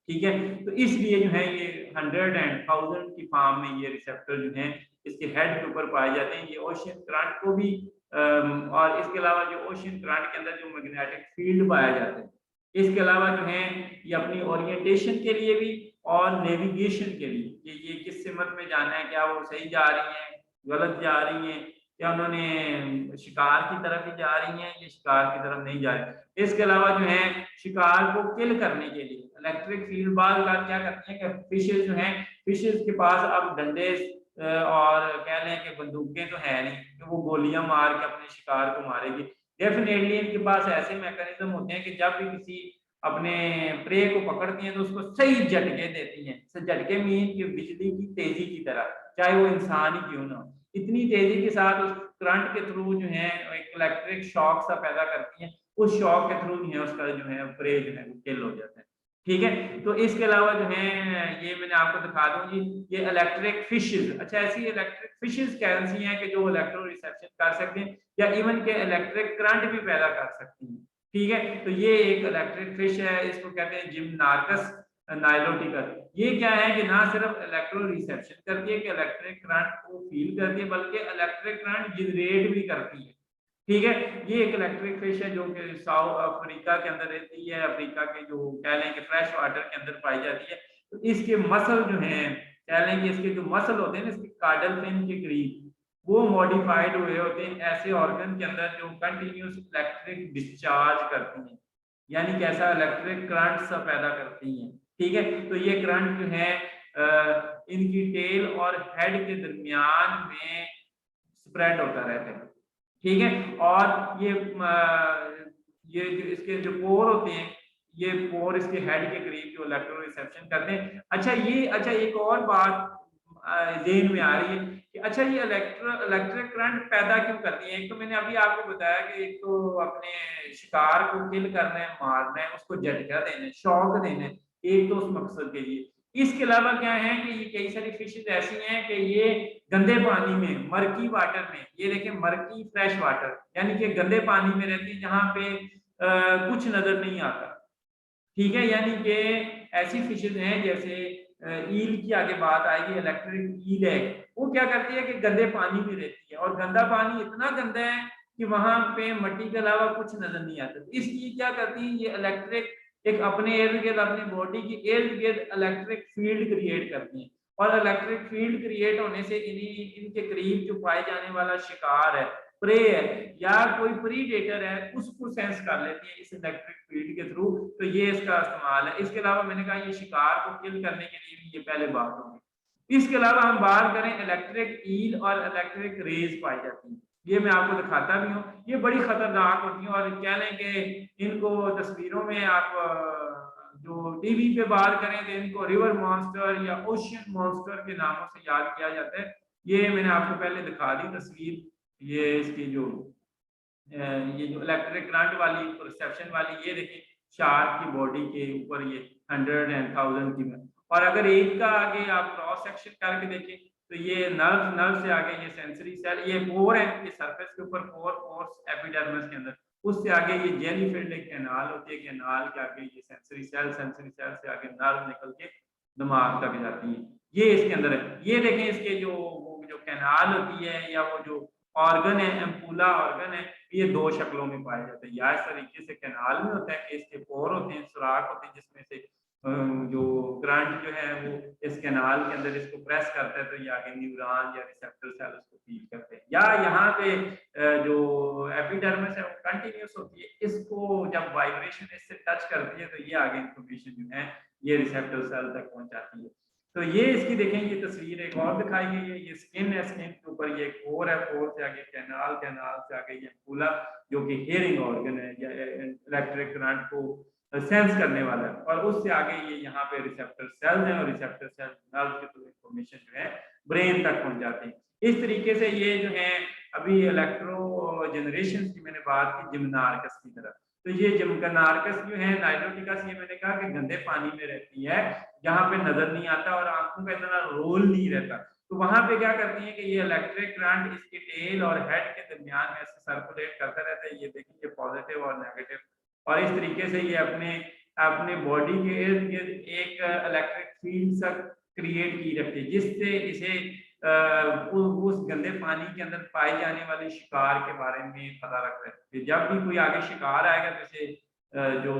ठीक है। तो इसलिए जो है ये 100 एंड 1000 की फॉर्म में ये रिसेप्टर जो है इसके हेड के ऊपर पाए जाते हैं। ये ओशियन करंट को भी और इसके अलावा जो ओशियन करंट के अंदर जो मैग्नेटिक फील्ड पाया जाता है, इसके अलावा जो है ये अपनी ओरिएंटेशन के लिए भी और नेविगेशन के लिए कि ये किस सिमत में जाना है, क्या वो सही जा रही हैं, गलत जा रही हैं, या उन्होंने शिकार की तरफ ही जा रही हैं, ये शिकार की तरफ नहीं जा रही। इसके अलावा जो है शिकार को किल करने के लिए इलेक्ट्रिक फील्ड बाल का क्या करती हैं कि फिशेज जो हैं, फिशेज के पास अब डंडे और कह लें कि बंदूकें तो है नहीं कि वो गोलियां मार के अपने शिकार को मारेगी। डेफिनेटली इनके पास ऐसे मैकेनिज्म होते हैं कि जब भी किसी अपने प्रे को पकड़ती हैं तो उसको सही झटके देती हैं। झटके मीन कि बिजली की तेजी की तरह, चाहे वो इंसान ही क्यों ना हो, इतनी तेजी के साथ उस करंट के थ्रू जो है एक इलेक्ट्रिक शॉक सा पैदा करती हैं। उस शॉक के थ्रू जो है उसका जो है प्रे जो है वो किल हो जाता है, ठीक है। तो इसके अलावा जो है ये मैंने आपको दिखा दूं जी, ये इलेक्ट्रिक फिशेज। अच्छा, ऐसी इलेक्ट्रिक फिशेज कैसी हैं कि जो इलेक्ट्रो रिसेप्शन कर सकते हैं या इवन के इलेक्ट्रिक करंट भी पैदा कर सकती हैं, ठीक है। तो ये एक इलेक्ट्रिक फिश है, इसको कहते हैं जिम्नार्कस नाइलोटिकस। ये क्या है कि ना सिर्फ इलेक्ट्रो रिसेप्शन करती है कि इलेक्ट्रिक करंट को फील करती है, बल्कि इलेक्ट्रिक करंट जनरेट भी करती है, ठीक है। ये एक इलेक्ट्रिक फिश है जो कि साउथ अफ्रीका के अंदर रहती है, अफ्रीका के जो कह लें कि फ्रेश वाटर के अंदर पाई जाती है। तो इसके मसल जो हैं, कह लें कि इसके जो मसल होते हैं ना इसके कार्डल फिन के करीब, वो मॉडिफाइड हुए होते हैं ऐसे ऑर्गन के अंदर जो कंटिन्यूस इलेक्ट्रिक डिस्चार्ज करती हैं, यानी कैसा इलेक्ट्रिक करंट सा पैदा करती हैं, ठीक है। तो ये करंट जो है इनकी टेल और हेड के दरमियान में स्प्रेड होता रहता है, ठीक है। और ये जो इसके जो पोर होते हैं, ये पोर इसके हेड के करीब जो इलेक्ट्रो रिसेप्शन करते हैं। अच्छा एक और बात ज़हन में आ रही है कि अच्छा ये इलेक्ट्रिक करंट पैदा क्यों करती है। एक तो मैंने अभी आपको बताया कि एक तो अपने शिकार को किल करना है, मारना है, उसको झटका देना है, शॉक देना है, एक तो उस मकसद के लिए। इसके अलावा क्या है कि ये कई सारी फिशेज ऐसी हैं कि ये गंदे पानी में, मर्की वाटर में, ये देखें मर्की फ्रेश वाटर, यानी कि गंदे पानी में रहती है जहां पे कुछ नजर नहीं आता, ठीक है। यानी कि ऐसी फिशेज हैं जैसे ईल की आगे बात आएगी, इलेक्ट्रिक ईल है, वो क्या करती है कि गंदे पानी में रहती है और गंदा पानी इतना गंदा है कि वहां पे मिट्टी के अलावा कुछ नजर नहीं आता। तो इसलिए क्या करती है ये इलेक्ट्रिक एक अपने इर्द गिर्द, अपनी बॉडी की इर्द गिर्द इलेक्ट्रिक फील्ड क्रिएट करती है। और इलेक्ट्रिक फील्ड क्रिएट होने से इनके करीब जो पाए जाने वाला शिकार है, प्रे है या कोई प्रीडेटर है, उसको सेंस कर लेती है इस इलेक्ट्रिक फील्ड के थ्रू। तो ये इसका इस्तेमाल है। इसके अलावा मैंने कहा ये शिकार को किल करने के लिए भी ये पहले बात होगी। इसके अलावा हम बात करें इलेक्ट्रिक ईल और इलेक्ट्रिक रेज पाई जाती है, ये मैं आपको दिखाता भी हूँ। ये बड़ी खतरनाक होती है और कह लें कि इनको तस्वीरों में आप जो टीवी पे बात करें तो इनको रिवर मॉन्स्टर या ओशियन मॉन्स्टर के नामों से याद किया जाता है। ये मैंने आपको पहले दिखा दी तस्वीर, ये इसकी जो ये जो इलेक्ट्रिक करंट वाली रिसेप्शन वाली, ये देखिए शार्क की बॉडी के ऊपर ये 100 एंड 1000 की में। और अगर एक का आगे आप क्रॉस सेक्शन करके देखें तो ये नर्व से आगे ये सेंसरी सेल, ये पोर है, ये सरफेस के ऊपर पोर एपिडर्मिस के अंदर, उससे आगे ये जेली फील्ड एक कैनाल होती है, कैनाल के आगे ये सेंसरी सेल से आगे नर्व निकल के दिमाग तक जाती है, ये इसके अंदर है। ये देखें इसके जो कैनाल होती है या वो जो ऑर्गन है, एम्पूला ऑर्गन है, ये दो शक्लों में पाए जाते हैं। या इस तरीके से कैनाल में होता है कि इसके पोर होते हैं, सुराख होते हैं जिसमें से जो करंट जो है वो इस कैनाल के अंदर इसको प्रेस करता है तो ये आगे न्यूरॉन या रिसेप्टर सेल उसको फील करते हैं। या यहाँ पे जो एपिडर्मिस है वो कंटिन्यूस होती है, इसको जब वाइब्रेशन इससे टच करती है तो ये आगे इंफॉर्मेशन जो है ये रिसेप्टर सेल तक पहुंचाती है। तो ये इसकी देखें, ये तस्वीर एक और दिखाई गई है, ये स्किन है, स्किन के ऊपर ये कोर है, कोर से आगे कैनाल, कैनाल से आगे ये एम्पूला जो कि हियरिंग ऑर्गन है या इलेक्ट्रिक करंट को सेंस करने वाला है, और उससे आगे ये यहाँ पे रिसेप्टर सेल्स हैं और रिसेप्टर सेल्स नर्व के थ्रू इंफॉर्मेशन जो है ब्रेन तक पहुंच जाती है। इस तरीके से ये जो है अभी इलेक्ट्रो जनरेशन की मैंने बात की जिम्नार्कस की तरफ, तो ये जिम्नार्कस जो है नाइलोटिकस, ये मैंने कहा कि गंदे पानी में रहती है, जहाँ पे नजर नहीं आता और आंखों का इतना रोल नहीं रहता, तो वहां पे क्या करती है कि ये इलेक्ट्रिक करंट इसके टेल और हेड के दरमियान में ऐसे सर्कुलेट करता रहता है। ये देखिए पॉजिटिव और नेगेटिव, और इस तरीके से ये अपने अपने बॉडी के इर्द गिर्द एक इलेक्ट्रिक फील्ड सा क्रिएट की रखती है, जिससे इसे उस गंदे पानी के अंदर पाए जाने वाले शिकार के बारे में पता लगता है कि जब भी कोई आगे शिकार आएगा तो इसे जो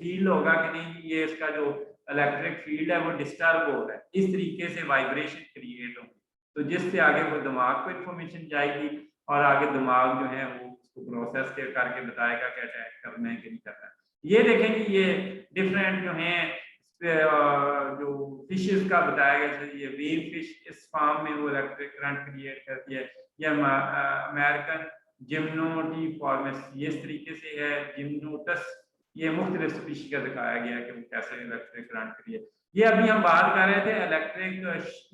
फील होगा कि नहीं ये इसका जो इलेक्ट्रिक फील्ड है वो डिस्टर्ब हो रहा है, इस तरीके से वाइब्रेशन क्रिएट होगी, तो जिससे आगे वो दिमाग को इन्फॉर्मेशन जाएगी और आगे दिमाग जो है वो उसको प्रोसेस करके बताएगा कि अटैक करना है कि नहीं करना है। ये देखेंगे ये डिफरेंट जो है जो फिशेस का बताया गया है, ये वेव फिश इस फार्म में वो इलेक्ट्रिक करंट क्रिएट करती है, या अमेरिकन जिम्नोटिफॉर्मिस ये इस तरीके से है, जिम्नोटस, ये मुख्तलिफ स्पीशीज का दिखाया गया है कि वो कैसे इलेक्ट्रिक करंट क्रिएट। ये अभी हम बात कर रहे थे इलेक्ट्रिक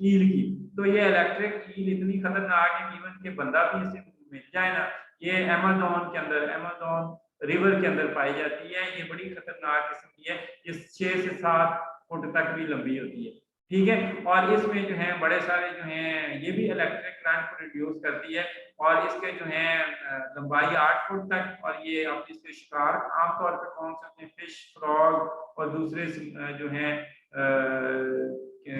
ईल की, तो ये इलेक्ट्रिक ईल इतनी खतरनाक है इवन के बंदा भी इसे मिल जाए ना, ये अमेज़न के अंदर, अमेज़न रिवर के अंदर पाई जाती है, ये बड़ी खतरनाक किस्म की है, ये 6 से 7 फुट तक भी लंबी होती है, ठीक है, और इसमें जो है बड़े सारे जो हैं ये भी इलेक्ट्रिक करंट को रिड्यूस करती है, और इसके जो है लंबाई 8 फुट तक, और ये अपने इसके शिकार आमतौर पर कौन से होते हैं, फिश, फ्रॉग और दूसरे जो हैं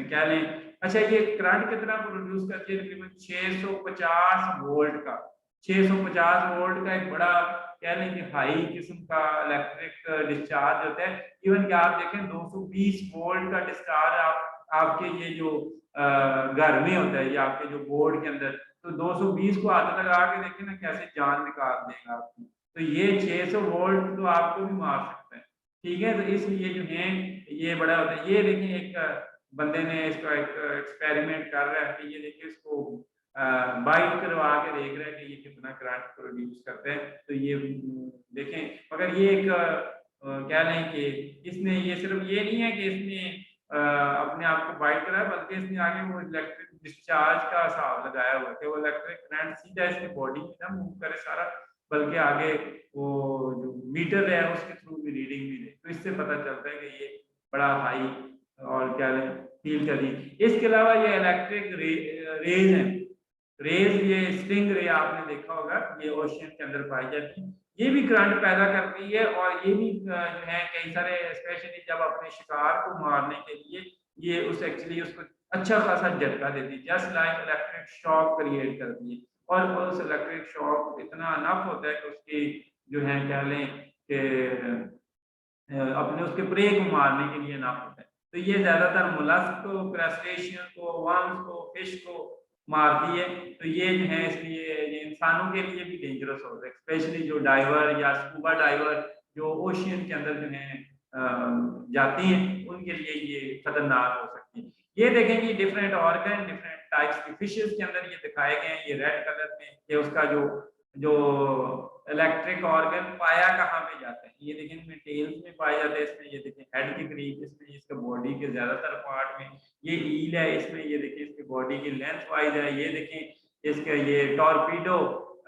क्या लें, अच्छा ये करंट कितना प्रोड्यूस करती है, तकरीबन 650 वोल्ट का, 650 वोल्ट का एक बड़ा कह लें कि हाई किस्म का इलेक्ट्रिक डिस्चार्ज होता है। इवन कि आप देखें 220 वोल्ट का डिस्चार्ज आपके ये जो घर में होता है या आपके जो बोर्ड के अंदर, तो 220 को हाथ लगा के देखें ना कैसे जान निकाल देगा आपकी, तो ये 600 वोल्ट तो आपको भी मार सकता है, ठीक है, तो इसलिए जो है ये बड़ा होता है। ये देखिए एक बंदे ने इसका एक एक्सपेरिमेंट कर रहा है कि ये देखिए इसको बाइट करवा के देख रहे हैं कि ये कितना करंट प्रोड्यूस करते हैं, तो ये देखें, मगर ये एक क्या लें कि इसने ये सिर्फ ये नहीं है कि इसने अपने आप को बाइट करा है, बल्कि इसने आगे वो इलेक्ट्रिक डिस्चार्ज का हिसाब लगाया हुआ है कि वो इलेक्ट्रिक करंट सीधा इसके बॉडी में ना मूव करे सारा, बल्कि आगे वो जो मीटर है उसके थ्रू भी रीडिंग भी ले, तो इससे पता चलता है कि ये बड़ा हाई और क्या लें फील कर दी। इसके अलावा ये इलेक्ट्रिक रेज हैं, रेज, ये स्टिंग रे आपने देखा होगा, ये ओशियन के अंदर पाई जाती है, ये भी करंट पैदा करती है, और ये भी जो है कई सारे स्पेशली जब अपने शिकार को मारने के लिए ये उस एक्चुअली उसको अच्छा खासा झटका देती है, just like electric shock create करती है, और उस इलेक्ट्रिक शॉक इतना अनफ होता है कि उसकी जो है कह लें कि अपने उसके प्रे को मारने के लिए अनफ होता है, तो ये ज्यादातर मोलस्क को, क्रस्टेशियन को, वर्म्स को, फिश को मारती है, तो ये जो है इसलिए ये इंसानों के लिए भी डेंजरस होता है, स्पेशली जो डाइवर या स्कूबा डाइवर जो ओशियन के अंदर जो है जाती हैं उनके लिए ये खतरनाक हो सकती है। ये देखेंगे डिफरेंट ऑर्गन डिफरेंट टाइप्स की फिशेस के अंदर ये दिखाए गए हैं, ये रेड कलर में, ये उसका जो जो इलेक्ट्रिक ऑर्गन पाया कहाँ पे जाता है, ये देखें इसमें टेल्स में पाया जाता है, इसमें ये देखें हेड के करीब, इसमें इसका बॉडी के ज्यादातर पार्ट में, ये ईल है, इसमें ये देखिए इसके बॉडी की लेंथ वाइज है, ये देखें इसका ये टॉर्पीडो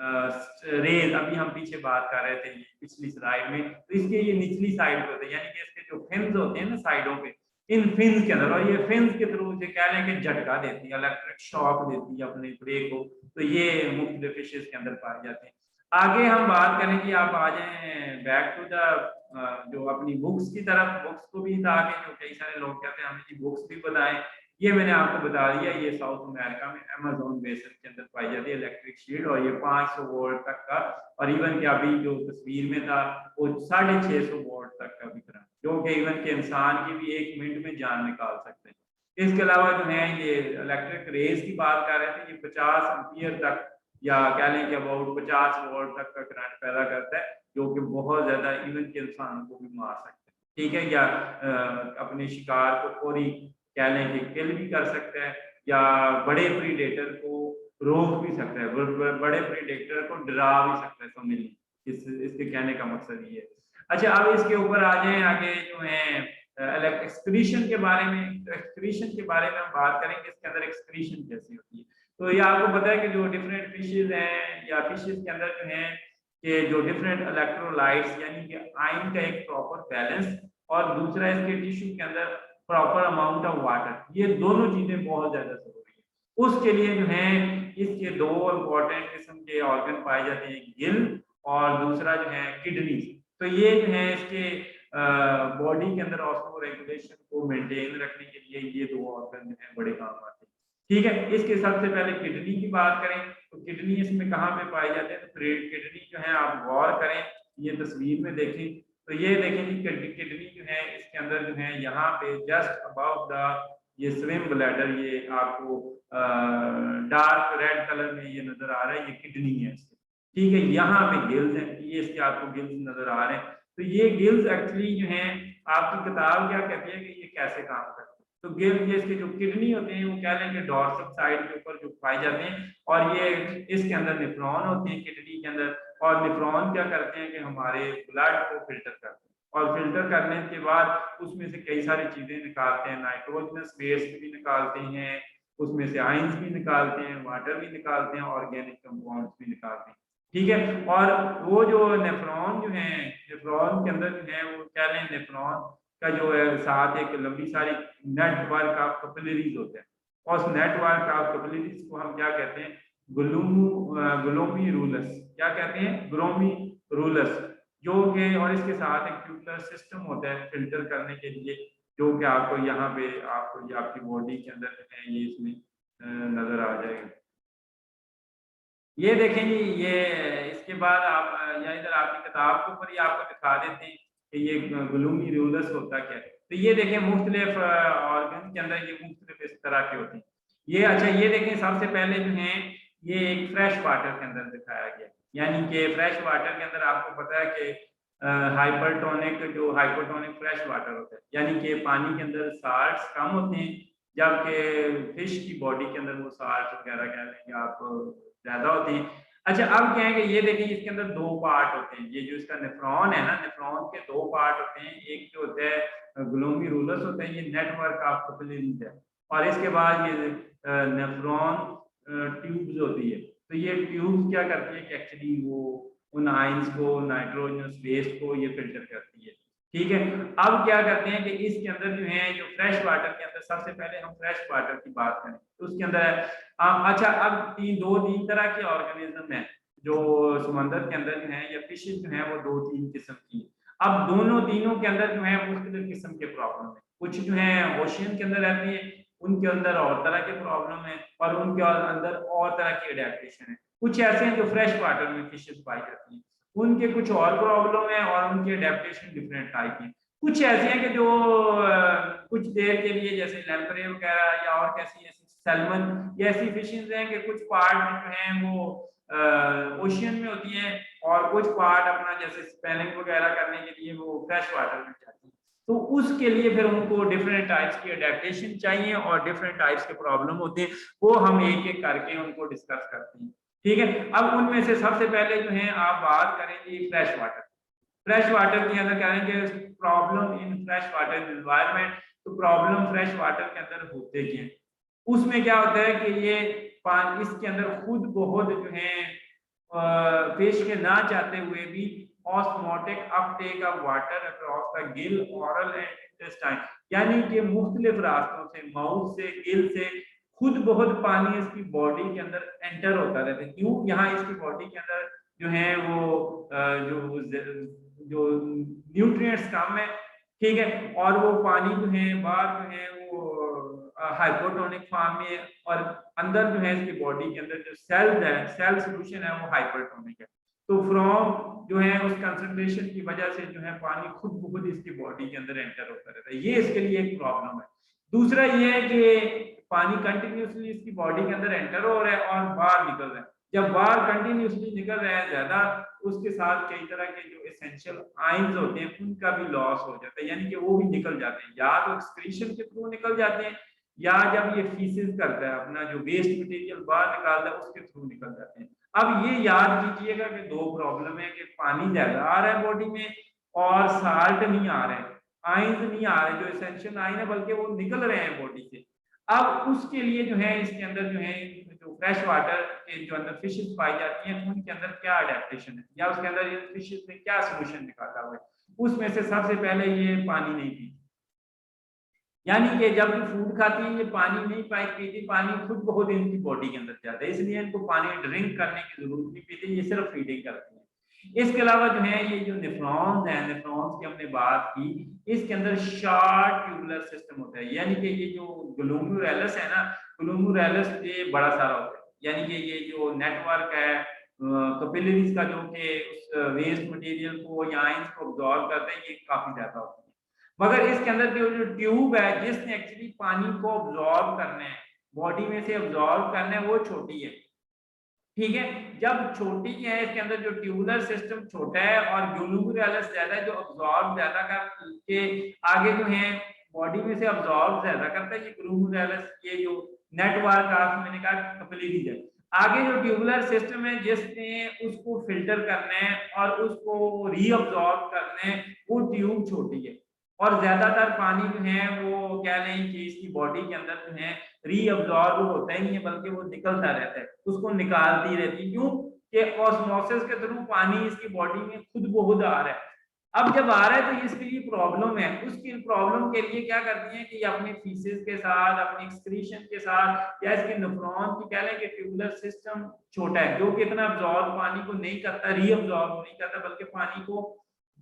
रेज, अभी हम पीछे बात कर रहे थे पिछली स्लाइड में, तो इसके ये निचली साइड पे होते हैं, यानी कि इसके जो फिन्स होते हैं ना साइडों पे, इन फिन्स के अंदर, और ये फिन्स के थ्रू से कह लें कि झटका देती है, इलेक्ट्रिक शॉक देती है अपने प्रे को, तो ये मुख्तलिफ फिशेस के अंदर पाए जाते हैं। आगे हम बात करें कि आप आ जाए बैक टू द जो अपनी बुक्स की तरफ, बुक्स को भी था कि जो कई सारे लोग कहते हैं हमें जी बुक्स भी बताएं, ये मैंने आपको बता दिया, ये साउथ अमेरिका में अमेज़न बेसिन के अंदर पाई जाती है इलेक्ट्रिक शील्ड, और ये 500 वोल्ट तक का, और इवन कि अभी जो तस्वीर में था वो 650 वोल्ट तक का भी करंट, जो कि इवन के इंसान की भी 1 मिनट में जान निकाल सकते हैं। इसके अलावा जो है ये इलेक्ट्रिक रेज की बात कर रहे थे, ये 50 एम्पियर तक या कह लें कि अबाउट 50 वोल्ट तक का करंट पैदा करता है, जो कि बहुत ज्यादा इवन के इंसान को भी मार सकता है, ठीक है, या अपने शिकार को पूरी कह लें कि किल भी कर सकता है, या बड़े प्रीडेटर को रोक भी सकता है, बड़े प्रीडेटर को डरा भी सकता है, समझ लीजिए इसके कहने का मकसद ये है। अच्छा, अब इसके ऊपर आ जाए आगे जो है एक्सक्रीशन के बारे में। तो एक्सक्रीशन के बारे में हम बात करेंगे, इसके अंदर एक्सक्रीशन कैसी होती है। तो ये आपको पता है कि जो डिफरेंट फिशेज हैं या फिशेज के अंदर जो है कि जो डिफरेंट इलेक्ट्रोलाइट्स यानी कि आयन का एक प्रॉपर बैलेंस और दूसरा इसके टिश्यू के अंदर प्रॉपर अमाउंट ऑफ वाटर, ये दोनों चीजें बहुत ज्यादा जरूरी है। उसके लिए जो है इसके दो इम्पोर्टेंट किस्म के ऑर्गन पाए जाते हैं, गिल और दूसरा जो है किडनी। तो ये जो है इसके बॉडी के अंदर ऑस्मो रेगुलेशन को मेंटेन रखने के लिए ये दो ऑर्गन जो है बड़े काम आते हैं। ठीक है, इसके सबसे पहले किडनी की बात करें तो किडनी इसमें कहाँ पे पाए जाते हैं। तो किडनी जो है आप गौर करें, ये तस्वीर में देखें तो ये देखें कि किडनी जो है इसके अंदर जो है यहाँ पे जस्ट अबव द ये स्विम ब्लैडर, ये आपको डार्क रेड कलर में ये नजर आ रहा है, ये किडनी है इसके। ठीक है, यहाँ पे गिल्स हैं, ये इसके आपको गिल्स नजर आ रहे हैं। तो ये गिल्स एक्चुअली जो है आपकी किताब क्या कहती है कि ये कैसे काम करते हैं। तो गिल्स ये इसके जो किडनी होते हैं वो क्या लेंगे डोर्सल साइड के ऊपर जो पाए जाते हैं, और ये इसके अंदर नेफ्रॉन होते हैं किडनी के अंदर। और नेफ्रॉन क्या करते हैं कि हमारे ब्लड को फिल्टर करते हैं, और फिल्टर करने के बाद उसमें से कई सारी चीजें निकालते हैं, नाइट्रोजनस वेस्ट भी निकालते हैं, उसमें से आयंस भी निकालते हैं, वाटर भी निकालते हैं, ऑर्गेनिक कंपाउंड्स भी निकालते हैं। ठीक है, और वो जो नेफ्रॉन जो है, नेफ्रॉन के अंदर जो है वो क्या लें, नेफ्रॉन का जो है साथ एक लंबी सारी नेटवर्क ऑफ कैपिलरीज होते हैं, और उस नेटवर्क ऑफ कैपिलरीज को हम क्या कहते हैं, ग्लोमी रूलस, क्या कहते हैं, ग्लोमी रूलस, जो कि और इसके साथ एक ट्यूबुलर सिस्टम होता है फिल्टर करने के लिए, जो कि आपको यहाँ पे आपको ये आपकी बॉडी के अंदर जो है ये इसमें नजर आ जाएगा। ये देखें जी, ये इसके बाद आप या इधर आपकी किताब के ऊपर ही आपको दिखा देते हैं कि ये ग्लूमी रूलस होता क्या है। तो ये देखें मुख्तलिफ ऑर्गन के अंदर ये मुख्तलिफ इस तरह के होते हैं। ये अच्छा, ये देखें सबसे पहले जो है ये एक फ्रेश वाटर के अंदर दिखाया गया, यानी कि फ्रेश वाटर के अंदर आपको पता है कि हाइपरटोनिक जो हाइपोटोनिक फ्रेश वाटर होता है, यानी कि पानी के अंदर साल्ट्स कम होते हैं, जबकि फिश की बॉडी के अंदर वो साल्ट वगैरह कह लेंगे आप ज्यादा होती है। अच्छा, अब क्या है कि ये देखिए इसके अंदर दो पार्ट होते हैं, ये जो इसका नेफ्रॉन है ना, नेफ्रॉन के दो पार्ट होते हैं, एक जो होता है ग्लोमी रूलस होता है, ये नेटवर्क ऑफ कैपिलरीज है, और इसके बाद ये नेफ्रॉन ट्यूब्स होती है। तो ये ट्यूब्स क्या करती है कि एक्चुअली वो उन आयंस को, नाइट्रोजनस वेस्ट को ये फिल्टर करती है। ठीक है, अब क्या करते हैं कि इसके अंदर जो है जो फ्रेश वाटर के अंदर, सबसे पहले हम फ्रेश वाटर की बात करें तो उसके अंदर अच्छा, अब तीन तरह के ऑर्गेनिज्म हैं जो समंदर के अंदर जो है या फिशेज जो है वो दो तीन किस्म की। अब दोनों तीनों के अंदर जो है मुख्तलिफ किस्म के प्रॉब्लम है। कुछ जो है ओशियन के अंदर रहती है, उनके अंदर और तरह के प्रॉब्लम है, और उनके अंदर और तरह की अडेप्टेशन है। कुछ ऐसे हैं जो फ्रेश वाटर में फिशेज पाई जाती हैं, उनके कुछ और प्रॉब्लम है और उनकी अडेप्टेशन डिफरेंट टाइप की। कुछ ऐसे हैं कि जो कुछ देर के लिए, जैसे लैम्प्रे वगैरह या और कैसी ऐसी सैल्मन, ये ऐसी फिशेज हैं कि कुछ पार्ट जो हैं वो ओशियन में होती हैं, और कुछ पार्ट अपना जैसे स्पेलिंग वगैरह करने के लिए वो फ्रेश वाटर में जाती हैं। तो उसके लिए फिर उनको डिफरेंट टाइप्स की अडेप्टेशन चाहिए और डिफरेंट टाइप्स के प्रॉब्लम होते हैं, वो हम एक एक करके उनको डिस्कस करते हैं। ठीक है, अब उनमें से सबसे पहले जो है आप बात करेंगे फ्रेश वाटर। फ्रेश वाटर के अंदर कहेंगे problem in fresh water environment. तो प्रॉब्लम फ्रेश वाटर के अंदर होते क्या, उसमें क्या होता है कि ये पानी इसके अंदर खुद बहुत जो है फिश के ना चाहते हुए भी osmotic Uptake of water across the Gill, oral and intestine, यानी कि मुख्तलिफ रास्तों से, माउथ से, गिल से खुद बहुत पानी इसकी बॉडी के अंदर एंटर होता रहता है। क्यों, यहाँ इसकी बॉडी के अंदर जो है वो जो न्यूट्रिएंट्स कम है। ठीक है, और वो पानी जो है बाहर जो है वो हाइपोटोनिक फॉर्म में है, और अंदर जो है इसकी बॉडी के अंदर जो सेल्स है, सेल सॉल्यूशन है वो हाइपरटोनिक है। तो फ्रॉम जो है उस कंसंट्रेशन की वजह से जो है पानी खुद ब खुद इसकी बॉडी के अंदर एंटर होता रहता है, ये इसके लिए एक प्रॉब्लम है। दूसरा ये है कि पानी कंटिन्यूसली इसकी बॉडी के अंदर एंटर हो रहा है और बाहर निकल रहा है। जब बाहर कंटिन्यूसली निकल रहा है ज्यादा, उसके साथ कई तरह के जो एसेंशियल आयंस होते हैं उनका भी लॉस हो जाता है, यानी कि वो भी निकल जाते हैं, या तो एक्सक्रीशन के थ्रू निकल जाते हैं, या जब ये फीसिस करता है अपना जो वेस्ट मटेरियल बाहर निकालता है उसके थ्रू निकल जाते हैं। अब ये याद कीजिएगा कि दो प्रॉब्लम है कि पानी ज्यादा आ रहा है बॉडी में, और साल्ट नहीं आ रहे, आयंस नहीं आ रहे, जो एसेंशियल आयन है बल्कि वो निकल रहे हैं बॉडी से। अब उसके लिए जो है इसके अंदर जो है जो फ्रेश वाटर के जो अंदर फिशेस पाई जाती हैं उनके अंदर क्या अडेप्टेशन है या उसके अंदर फिशेस ने क्या सोल्यूशन निकाला हुआ है। उसमें से सबसे पहले ये पानी नहीं पीती, यानी कि जब ये फूड खाती है ये पानी नहीं पाई पीती, पानी खुद बहुत इनकी बॉडी के अंदर जाता है, इसलिए इनको पानी ड्रिंक करने की जरूरत नहीं पीती, ये सिर्फ फीडिंग करती है। इसके अलावा जो है ये जो नेफ्रॉन्स हैं, नेफ्रॉन्स की हमने बात की, इसके अंदर शॉर्ट ट्यूबुलर सिस्टम होता है, यानी कि ये जो ग्लोमेरुलस है ना, ग्लोमेरुलस ये बड़ा सारा होता है, यानी कि ये जो नेटवर्क है कैपिलरीज का जो कि उस वेस्ट मटेरियल को या आयंस को अब्सॉर्ब करते हैं, ये काफी ज्यादा होता है। मगर इसके अंदर जो ट्यूब है जिसने एक्चुअली पानी को अब्सॉर्ब करना है, बॉडी में से अब्सॉर्ब करना है, वो छोटी है। ठीक है, जब छोटी है इसके अंदर जो ट्यूबुलर सिस्टम छोटा है और ग्लोमेरुलस ज्यादा है जो अब्सॉर्ब ज्यादा कर के आगे जो है बॉडी में से अब्सॉर्ब ज्यादा करता है, ये ग्लोमेरुलस ये जो नेटवर्क आप मैंने कहा कैपिलरीज है। आगे जो ट्यूबुलर सिस्टम है जिसने उसको फिल्टर करना है और उसको रीअब्सॉर्ब करना है, वो ट्यूब छोटी है और ज्यादातर पानी जो है वो कह लें कि इसकी बॉडी के अंदर जो है रीअब्सॉर्ब होता ही नहीं है बल्कि वो निकलता रहता है, उसको निकालती रहती है। क्यों कि ऑस्मोसिस के थ्रू पानी इसकी बॉडी में खुद बहुत आ रहा है। अब जब आ रहा है तो इसके लिए प्रॉब्लम है, उसकी प्रॉब्लम के लिए क्या करती है कि ये अपनी फीसेस के साथ, अपनी एक्सक्रीशन के साथ या इसके नेफ्रॉन की कह लें कि ट्यूबुलर सिस्टम छोटा है जो कि इतना अब्सॉर्ब पानी को नहीं करता, रीअब्सॉर्ब नहीं करता, बल्कि पानी को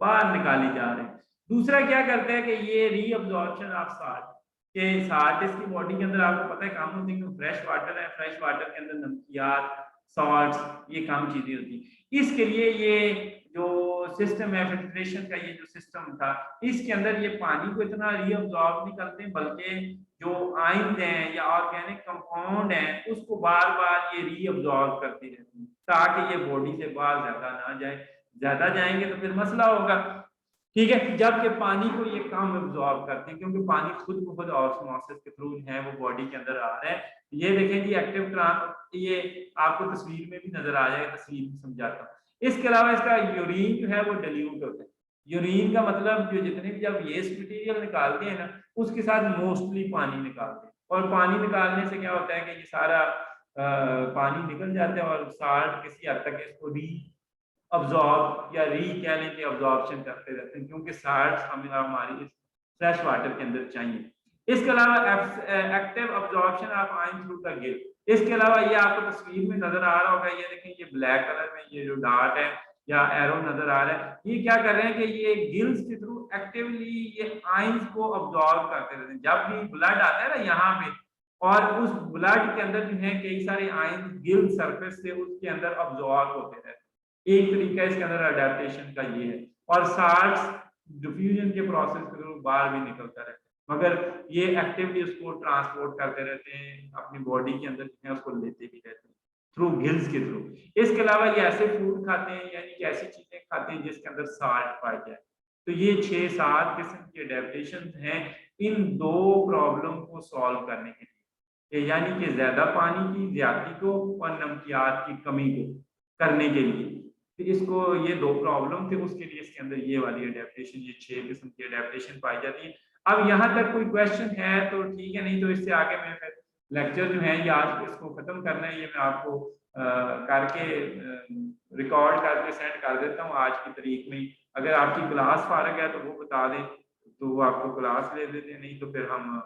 बाहर निकाली जा रहे हैं। दूसरा क्या करता है कि ये रीअब्सॉर्प्शन ऑफ साल्ट, के साल्ट इसकी बॉडी के अंदर आपको पता है कम होती है, फ्रेश वाटर है, फ्रेश वाटर के अंदर नमकियात, सॉल्ट्स, ये कम चीजें होती है। इसके लिए ये जो सिस्टम है फिल्ट्रेशन का, ये जो सिस्टम था इसके अंदर ये पानी को इतना रीअब्सॉर्ब नहीं करते बल्कि जो आयन हैं या ऑर्गेनिक कंपाउंड हैं उसको बार बार ये रीअब्सॉर्ब करती रहती है ताकि ये बॉडी से बाहर ज्यादा ना जाए, ज्यादा जाएंगे तो फिर मसला होगा। ठीक है, जबकि पानी को ये कम एब्जॉर्ब करते हैं क्योंकि पानी खुद को खुद ऑस्मोसिस के थ्रू है वो बॉडी के अंदर आ रहा है। ये देखें जी एक्टिव ट्रांस, ये आपको तस्वीर में भी नजर आ जाएगा, तस्वीर में समझाता हूँ। इसके अलावा इसका यूरिन जो है वो डिल्यूट होता है। यूरिन का मतलब जो जितने भी जब वेस्ट मटेरियल निकालते हैं ना उसके साथ मोस्टली पानी निकालते हैं और पानी निकालने से क्या होता है कि ये सारा पानी निकल जाता है और साल्ट किसी हद तक इसको री अब्जॉर्ब या री कह लें कि अब्जॉर्प्शन करते रहते हैं क्योंकि साल्ट्स हमें हमारी इस फ्रेश वाटर के अंदर चाहिए। इसके अलावा active absorption of ion through the Gill. इसके अलावा ये आपको तस्वीर में नजर आ रहा होगा, ये देखें ये ब्लैक कलर में ये जो डार्ट है या एरो नजर आ रहा है, ये क्या कर रहे हैं कि ये गिल्स के थ्रू एक्टिवली ये आयंस को अब्जॉर्ब करते रहते हैं। जब भी ब्लड आता है ना यहाँ पे और उस ब्लड के अंदर जो है कई सारे आयन गिल सरफेस से उसके अंदर अब्जॉर्ब होते रहते हैं। एक तरीका इसके अंदर अडेप्टेशन का ये है और साल्ट्स डिफ्यूजन के प्रोसेस के थ्रू बाहर भी निकलता रहता है मगर ये एक्टिवली उसको ट्रांसपोर्ट करते रहते हैं अपनी बॉडी के अंदर जो है उसको लेते भी रहते हैं थ्रू गिल्स के थ्रू। इसके अलावा ये ऐसे फूड खाते हैं यानी कि ऐसी चीजें खाते हैं जिसके अंदर साल्ट पाई जाए। तो ये 6-7 किस्म के अडेप्टेशन हैं इन दो प्रॉब्लम को सॉल्व करने के लिए, यानी कि ज्यादा पानी की ज्यादती को और नमकियात की कमी को करने के लिए। तो इसको ये दो प्रॉब्लम थे उसके लिए इसके अंदर ये वाली अडेप्टेशन, ये 6 किस्म की अडेप्टेशन पाई जाती है। अब यहाँ तक कोई क्वेश्चन है तो ठीक है, नहीं तो इससे आगे मैं फिर लेक्चर जो है ये आज इसको खत्म करना है, ये मैं आपको करके रिकॉर्ड करके सेंड कर देता हूँ आज की तारीख में। अगर आपकी क्लास फारग है तो वो बता दें तो वो आपको क्लास ले देते हैं, नहीं तो फिर हम